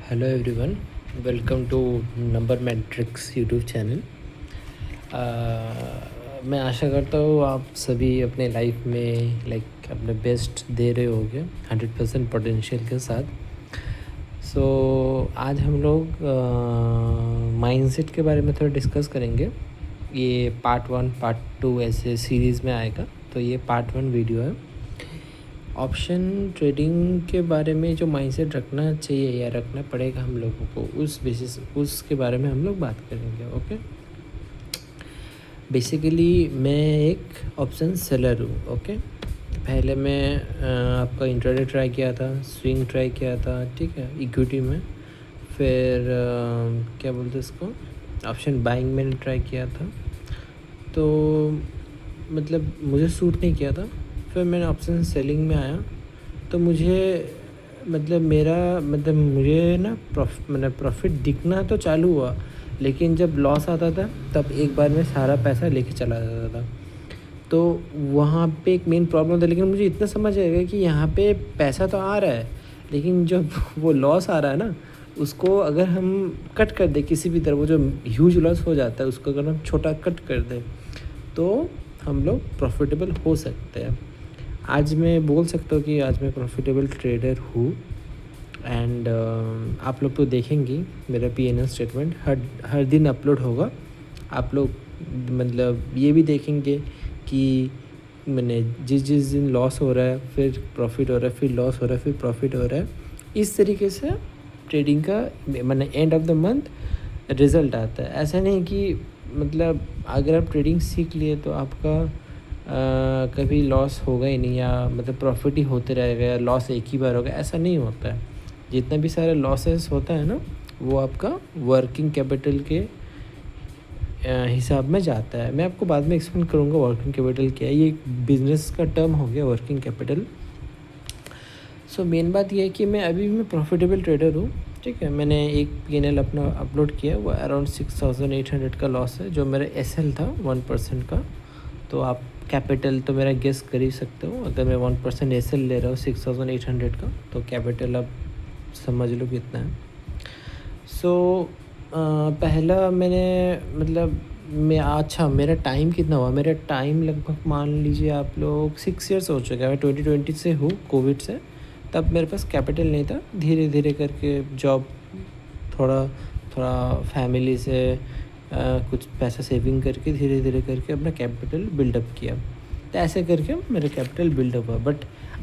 Hello everyone, welcome to number matrix YouTube channel. मैं आशा करता हूँ आप सभी अपने लाइफ में अपने बेस्ट दे रहे होगे 100% पोटेंशियल के साथ। आज हम लोग माइंडसेट के बारे में थोड़ा डिस्कस करेंगे। ये पार्ट 1 पार्ट 2 ऐसे सीरीज़ में आएगा, तो ये पार्ट 1 वीडियो है। ऑप्शन ट्रेडिंग के बारे में जो माइंडसेट रखना चाहिए या रखना पड़ेगा हम लोगों को, उस बेसिस उसके बारे में हम लोग बात करेंगे। ओके, बेसिकली मैं एक ऑप्शन सेलर हूँ। ओके, पहले मैं आपका इंट्राडे ट्राई किया था, स्विंग ट्राई किया था, ठीक है, इक्विटी में। फिर क्या बोलते हैं इसको, ऑप्शन बाइंग मैंने ट्राई किया था, तो मतलब मुझे सूट नहीं किया था। फिर मैंने ऑप्शन सेलिंग में आया, तो मुझे मुझे ना प्रॉफिट दिखना तो चालू हुआ, लेकिन जब लॉस आता था तब एक बार में सारा पैसा लेके चला जाता था। तो वहाँ पे एक मेन प्रॉब्लम था, लेकिन मुझे इतना समझ आएगा कि यहाँ पे पैसा तो आ रहा है, लेकिन जब वो लॉस आ रहा है ना, उसको अगर हम कट कर दें किसी भी तरह, वो जो ह्यूज लॉस हो जाता है उसको अगर हम छोटा कट कर दें तो हम लोग प्रॉफिटेबल हो सकते हैं। आज मैं बोल सकता हूँ कि आज मैं प्रॉफिटेबल ट्रेडर हूँ। एंड आप लोग तो देखेंगे मेरा P&L स्टेटमेंट हर दिन अपलोड होगा। आप लोग ये भी देखेंगे कि मैंने जिस दिन लॉस हो रहा है फिर प्रॉफिट हो रहा है, फिर लॉस हो रहा है फिर प्रॉफिट हो रहा है। इस तरीके से ट्रेडिंग का end of the month result आता है। ऐसा नहीं कि अगर आप ट्रेडिंग सीख लिए तो आपका कभी लॉस होगा ही नहीं, या प्रॉफिट ही होते रहेगा, या लॉस एक ही बार होगा, ऐसा नहीं होता है। जितना भी सारे लॉसेस होता है ना, वो आपका वर्किंग कैपिटल के हिसाब में जाता है। मैं आपको बाद में एक्सप्लेन करूँगा वर्किंग कैपिटल क्या है। ये एक बिजनेस का टर्म हो गया वर्किंग कैपिटल। मेन बात यह है कि मैं अभी भी प्रॉफिटेबल ट्रेडर हूँ, ठीक है। मैंने एक P&L अपना अपलोड किया, वो अराउंड 6800 का लॉस है, जो मेरा SL था 1% का। तो आप कैपिटल तो मेरा गेस कर ही सकते हो, अगर मैं 1% SL ले रहा हूँ 6800 का, तो कैपिटल आप समझ लो कितना है। पहला मैंने मेरा टाइम कितना हुआ, मेरा टाइम लगभग मान लीजिए आप लोग 6 ईयर्स हो चुका है। मैं 2020 से हूँ, कोविड से। तब मेरे पास कैपिटल नहीं था, धीरे धीरे करके जॉब, थोड़ा थोड़ा फैमिली से कुछ पैसा सेविंग करके धीरे धीरे करके अपना कैपिटल बिल्डअप किया। तो ऐसे करके मेरा कैपिटल बिल्डअप हुआ। बट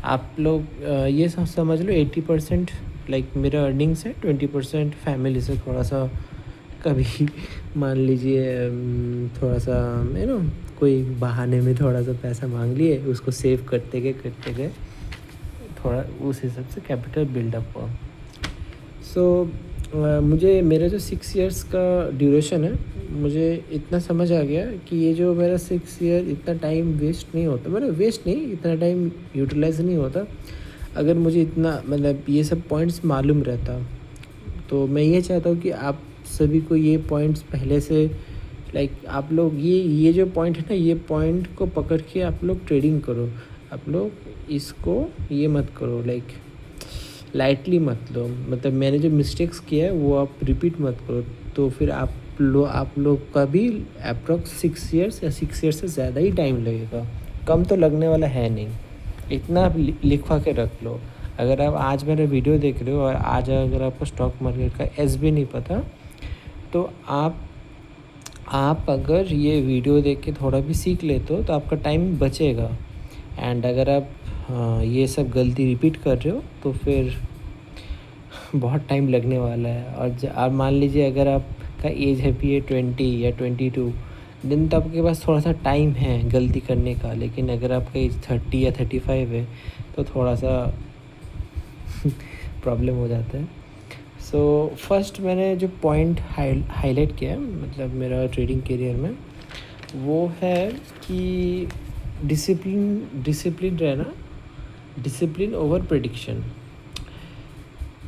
आप लोग ये समझ लो 80% मेरा अर्निंग्स है, 20% फैमिली से थोड़ा सा कभी मान लीजिए थोड़ा सा कोई बहाने में थोड़ा सा पैसा मांग लिए, उसको सेव करते गए थोड़ा, उस हिसाब से कैपिटल बिल्डअप हुआ। मुझे मेरा जो 6 ईयर्स का ड्यूरेशन है, मुझे इतना समझ आ गया कि ये जो मेरा 6 ईयर इतना टाइम वेस्ट नहीं होता, वेस्ट नहीं, इतना टाइम यूटिलाइज नहीं होता अगर मुझे इतना ये सब पॉइंट्स मालूम रहता। तो मैं ये चाहता हूँ कि आप सभी को ये पॉइंट्स पहले से आप लोग ये जो पॉइंट है ना, ये पॉइंट को पकड़ के आप लोग ट्रेडिंग करो। आप लोग इसको ये मत करो, लाइटली मत लो। मैंने जो मिस्टेक्स किया है वो आप रिपीट मत करो। तो फिर आप लोग का भी अप्रॉक्स 6 ईयर्स या 6 ईयर्स से ज़्यादा ही टाइम लगेगा, कम तो लगने वाला है नहीं। इतना आप लिखवा के रख लो। अगर आप आज मेरा वीडियो देख रहे हो और आज अगर आपको स्टॉक मार्केट का एस भी नहीं पता, तो आप अगर ये वीडियो देख के थोड़ा भी सीख लेते हो तो आपका टाइम बचेगा। एंड अगर आप ये सब गलती रिपीट कर रहे हो तो फिर बहुत टाइम लगने वाला है। और आप मान लीजिए अगर आपका एज है भी 20 या 22 दिन, तो आपके पास थोड़ा सा टाइम है गलती करने का। लेकिन अगर आपका एज 30 या 35 है तो थोड़ा सा प्रॉब्लम हो जाता है। फर्स्ट मैंने जो पॉइंट हाईलाइट किया है मेरा ट्रेडिंग करियर में, वो है कि डिसिप्लिन रहना, डिसिप्लिन ओवर प्रेडिक्शन।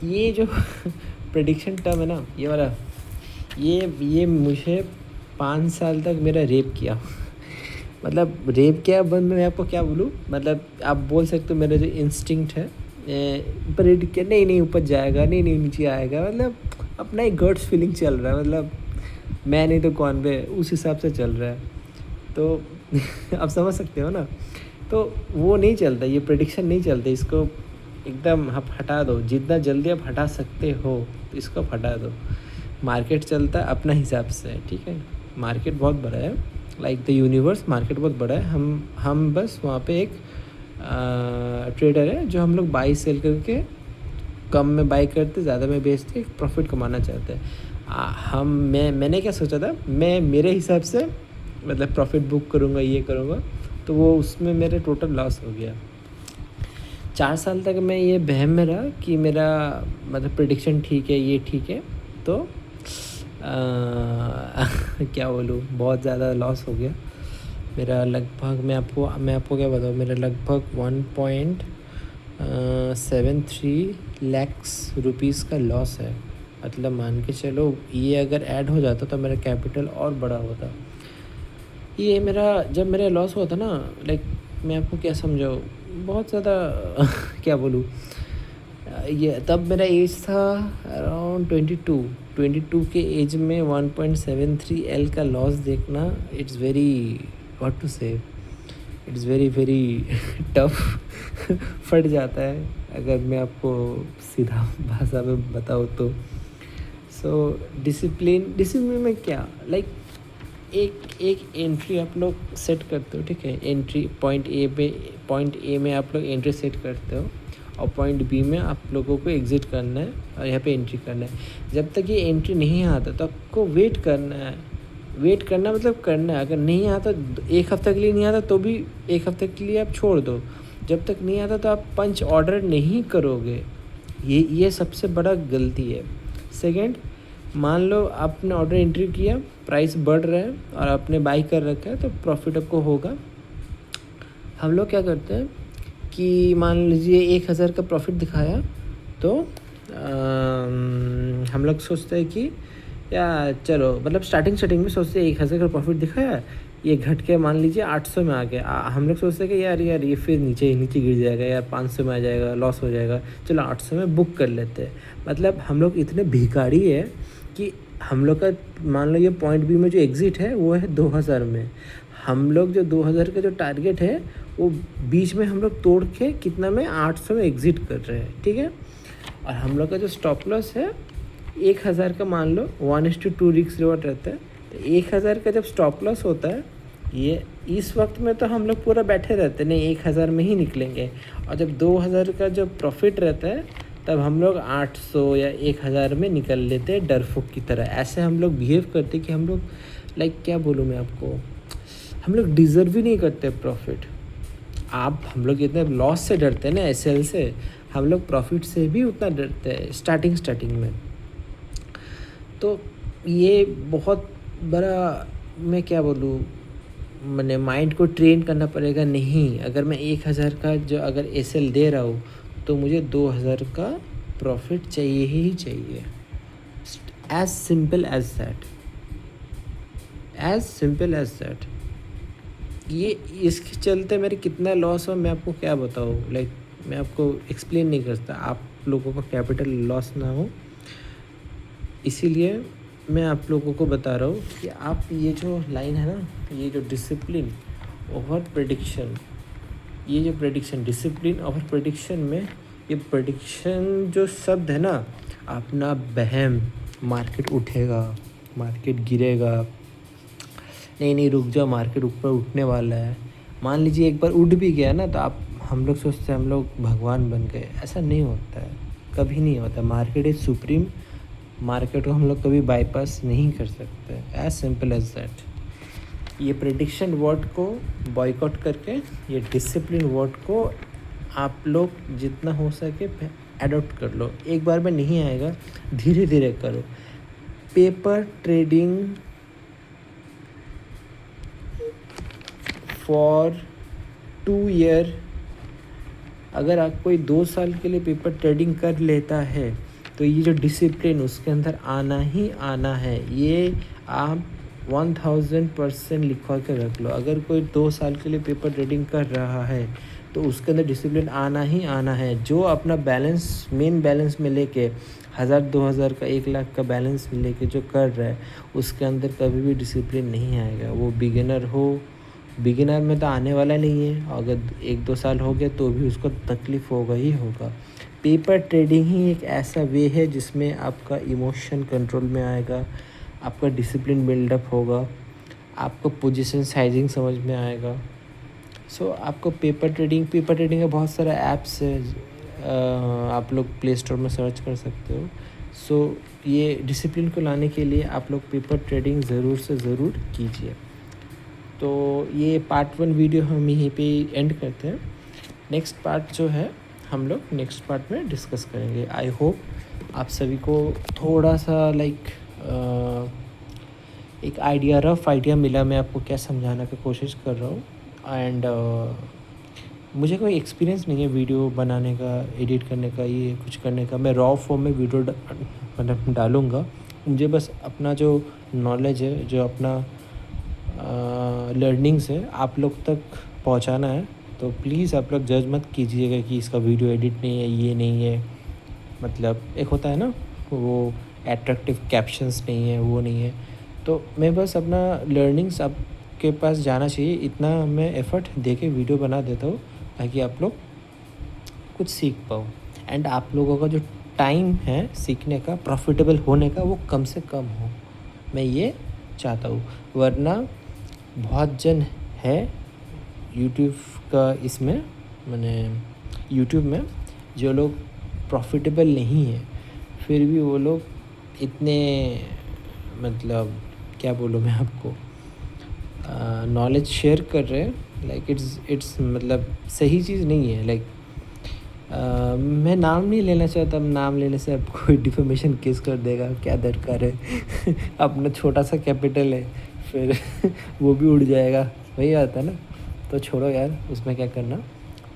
ये जो प्रेडिक्शन टर्म है ना, ये वाला, ये मुझे 5 साल तक मेरा रेप किया। रेप किया, बंद मैं आपको क्या बोलूँ, आप बोल सकते हो मेरा जो इंस्टिंक्ट है प्रेडिक्ट किया, नहीं नहीं ऊपर जाएगा, नहीं नहीं नीचे आएगा, मतलब अपना एक गट्स फीलिंग चल रहा है, मतलब मैं नहीं तो कौन बे, उस हिसाब से चल रहा है। तो आप समझ सकते हो ना, तो वो नहीं चलता, ये प्रेडिक्शन नहीं चलता, इसको एकदम आप हटा दो, जितना जल्दी आप हटा सकते हो तो इसको आप हटा दो। मार्केट चलता है अपना हिसाब से, ठीक है, मार्केट बहुत बड़ा है, लाइक द यूनिवर्स, मार्केट बहुत बड़ा है, हम बस वहाँ पे एक ट्रेडर है जो हम लोग बाई सेल करके कम में बाई करते, ज़्यादा में बेचते, प्रॉफिट कमाना चाहते हैं। मैंने क्या सोचा था, मैं मेरे हिसाब से मतलब प्रॉफिट बुक करूँगा, ये करूँगा, तो वो उसमें मेरे टोटल लॉस हो गया। 4 साल तक मैं ये वहम में रहा कि मेरा मतलब प्रेडिक्शन ठीक है, ये ठीक है, तो क्या बोलूँ, बहुत ज़्यादा लॉस हो गया मेरा। लगभग मैं आपको क्या बताऊँ, मेरा लगभग 1.73 लाख रुपीज़ का लॉस है। मतलब मान के चलो, ये अगर ऐड हो जाता तो मेरा कैपिटल और बड़ा होता। ये मेरा जब मेरा लॉस हुआ था ना, लाइक मैं आपको क्या समझाऊँ, बहुत ज़्यादा क्या बोलूँ, ये तब मेरा एज था अराउंड 22 के एज में 1.73 एल का लॉस देखना, इट्स वेरी व्हाट टू से, इट्स वेरी वेरी टफ। फट जाता है अगर मैं आपको सीधा भाषा में बताऊँ तो। सो डिसिप्लिन में क्या, लाइक एक एंट्री आप लोग सेट करते हो, ठीक है, एंट्री पॉइंट ए में आप लोग एंट्री सेट करते हो, और पॉइंट बी में आप लोगों को एग्ज़िट करना है और यहाँ पे एंट्री करना है। जब तक ये एंट्री नहीं आता तो आपको वेट करना है, वेट करना मतलब करना है। अगर नहीं आता, 1 हफ्ते के लिए नहीं आता तो भी 1 हफ्ते के लिए आप छोड़ दो, जब तक नहीं आता तो आप पंच ऑर्डर नहीं करोगे। ये सबसे बड़ा गलती है। सेकंड, मान लो आपने ऑर्डर एंट्री किया, प्राइस बढ़ रहा है और आपने बाई कर रखा है, तो प्रॉफिट आपको होगा। हम लोग क्या करते हैं कि मान लीजिए 1000 का प्रॉफिट दिखाया, तो हम लोग सोचते हैं कि या चलो, मतलब स्टार्टिंग में सोचते हैं 1000 का प्रॉफिट दिखाया, ये घट के मान लीजिए 800 में आ गया। हम लोग सोचते हैं कि यार ये फिर नीचे गिर जाएगा, यार 500 में आ जाएगा, लॉस हो जाएगा, चलो 800 में बुक कर लेते हैं। मतलब हम लोग इतने भिखारी है कि हम लोग का मान लो ये पॉइंट बी में जो एग्ज़िट है वो है 2000 में, हम लोग जो 2000 का जो टारगेट है वो बीच में हम लोग तोड़ के कितना में 800 में एग्ज़िट कर रहे हैं, ठीक है। और हम लोग का जो स्टॉप लॉस है 1000 का, मान लो 1:2 रिस्क रिवॉर्ड रहता है, तो 1000 का जब स्टॉप लॉस होता है, ये इस वक्त में तो हम लोग पूरा बैठे रहते हैं, नहीं 1000 में ही निकलेंगे। और जब 2000 का जो प्रॉफिट रहता है तब हम लोग 800 या 1000 में निकल लेते हैं डरफोक की तरह। ऐसे हम लोग बिहेव करते कि हम लोग, लाइक क्या बोलूँ मैं आपको, हम लोग डिज़र्व ही नहीं करते प्रॉफिट। हम लोग इतने लॉस से डरते हैं ना, एसएल से, हम लोग प्रॉफिट से भी उतना डरते हैं स्टार्टिंग में। तो ये बहुत बड़ा, मैं क्या बोलूँ, मैंने माइंड को ट्रेन करना पड़ेगा। नहीं, अगर मैं 1000 का जो अगर एसएल दे रहा हूँ तो मुझे 2000 का प्रॉफिट चाहिए ही चाहिए। As simple as that. ये इसके चलते मेरे कितना लॉस हो मैं आपको क्या बताऊँ, लाइक मैं आपको एक्सप्लेन नहीं करता, आप लोगों का कैपिटल लॉस ना हो, इसीलिए मैं आप लोगों को बता रहा हूँ कि आप ये जो लाइन है ना, ये जो डिसिप्लिन ओवर प्रेडिक्शन, ये जो प्रेडिक्शन, डिसिप्लिन ओवर प्रेडिक्शन में, ये प्रेडिक्शन जो शब्द है ना, अपना वहम, मार्केट उठेगा, मार्केट गिरेगा, नहीं रुक जाओ, मार्केट ऊपर उठने वाला है, मान लीजिए एक बार उठ भी गया ना, तो हम लोग सोचते हैं हम लोग भगवान बन गए। ऐसा नहीं होता है, कभी नहीं होता। मार्केट इज़ सुप्रीम, मार्केट को हम लोग कभी बाईपास नहीं कर सकते। As simple as that. ये प्रेडिक्शन वर्ड को बॉयकॉट करके ये डिसिप्लिन वर्ड को आप लोग जितना हो सके अडॉप्ट कर लो। एक बार में नहीं आएगा, धीरे धीरे करो। पेपर ट्रेडिंग फॉर 2 ईयर, अगर आप कोई 2 साल के लिए पेपर ट्रेडिंग कर लेता है तो ये जो डिसिप्लिन उसके अंदर आना ही आना है। ये आप 1000% लिखवा के रख लो। अगर कोई 2 साल के लिए पेपर ट्रेडिंग कर रहा है तो उसके अंदर डिसिप्लिन आना ही आना है। जो अपना बैलेंस मेन बैलेंस में लेके 1000-2000 का 1 लाख का बैलेंस में लेके जो कर रहा है उसके अंदर कभी भी डिसिप्लिन नहीं आएगा। वो बिगिनर हो, बिगिनर में तो आने वाला नहीं है, अगर 1-2 साल हो गया तो भी उसको तकलीफ़ होगा ही होगा। पेपर ट्रेडिंग ही एक ऐसा वे है जिसमें आपका इमोशन कंट्रोल में आएगा, आपका डिसिप्लिन बिल्डअप होगा, आपको पोजीशन साइजिंग समझ में आएगा। आपको पेपर ट्रेडिंग का बहुत सारा ऐप्स है, आप लोग प्ले स्टोर में सर्च कर सकते हो। ये डिसिप्लिन को लाने के लिए आप लोग पेपर ट्रेडिंग ज़रूर से ज़रूर कीजिए। तो ये पार्ट 1 वीडियो हम यहीं पे एंड करते हैं। नेक्स्ट पार्ट जो है हम लोग नेक्स्ट पार्ट में डिस्कस करेंगे। आई होप आप सभी को थोड़ा सा एक आइडिया, रफ आइडिया मिला मैं आपको क्या समझाने की कोशिश कर रहा हूँ। एंड मुझे कोई एक्सपीरियंस नहीं है वीडियो बनाने का, एडिट करने का, ये कुछ करने का। मैं रॉ फॉर्म में वीडियो मतलब डालूँगा। मुझे बस अपना जो नॉलेज है, जो अपना लर्निंग्स है आप लोग तक पहुंचाना है। तो प्लीज़ आप लोग जज मत कीजिएगा कि इसका वीडियो एडिट नहीं है, ये नहीं है। मतलब एक होता है ना, वो एट्रैक्टिव कैप्शंस नहीं है, वो नहीं है। तो मैं बस अपना लर्निंग्स आपके पास जाना चाहिए, इतना मैं एफ़र्ट दे के वीडियो बना देता हूँ ताकि आप लोग कुछ सीख पाओ। एंड आप लोगों का जो टाइम है सीखने का, प्रॉफिटेबल होने का, वो कम से कम हो, मैं ये चाहता हूँ। वरना बहुत जन है यूट्यूब का, इसमें मैंने यूट्यूब में जो लोग प्रॉफिटेबल नहीं है फिर भी वो लोग इतने, मतलब क्या बोलूँ मैं आपको, नॉलेज शेयर कर रहे हैं। लाइक इट्स मतलब सही चीज़ नहीं है। लाइक मैं नाम नहीं लेना चाहता, नाम लेने से अब कोई डिफेमेशन केस कर देगा, क्या दरकार है। अपना छोटा सा कैपिटल है, फिर वो भी उड़ जाएगा, वही आता है ना। तो छोड़ो यार, उसमें क्या करना।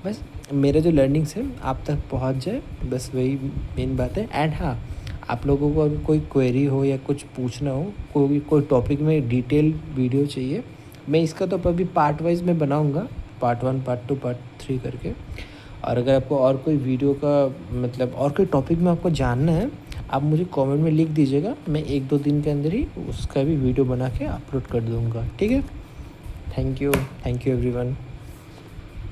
बस मेरे जो लर्निंग्स है आप तक पहुंच जाए, बस वही मेन बात है। एंड हाँ, आप लोगों को अगर कोई क्वेरी हो या कुछ पूछना हो, कोई टॉपिक में डिटेल वीडियो चाहिए, मैं इसका तो अभी पार्ट वाइज में बनाऊँगा, पार्ट 1, पार्ट 2, पार्ट 3 करके। और अगर आपको और कोई वीडियो का मतलब और कोई टॉपिक में आपको जानना है, आप मुझे कमेंट में लिख दीजिएगा, मैं 1-2 दिन के अंदर ही उसका भी वीडियो बना के अपलोड कर दूँगा। ठीक है? Thank you everyone.